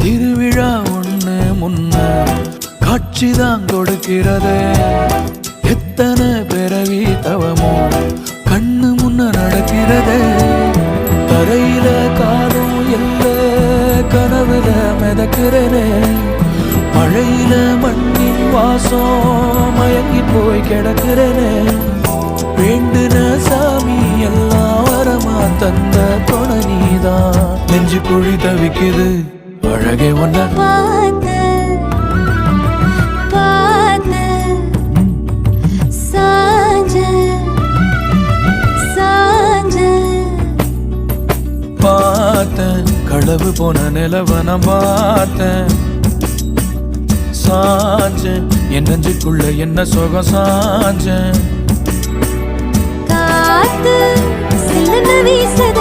திருவிழா ஒண்ணு முன்ன காட்சிதான் கொடுக்கிறது. எத்தனை பிறவி தவமோ கண்ணு முன்ன நடக்கிறது. தரையில காலும் இல்ல கனவுல மிதக்கிறனே. மழையில மண்ணின் வாசம் மயங்கி போய் கிடக்கிறனே. வேண்டுன சாமி எல்லாம் வரமா தந்த துணை நீதான். நெஞ்சு குழி தவிக்குது அழகே ஒன்ன பார்த்தேன். களவு போன நிலவன பார்த்தேன். சாஞ்சேன் என் நெஞ்சுக்குள்ள என்ன சுகம் சாஞ்சேன். காத்து சிலன வீசத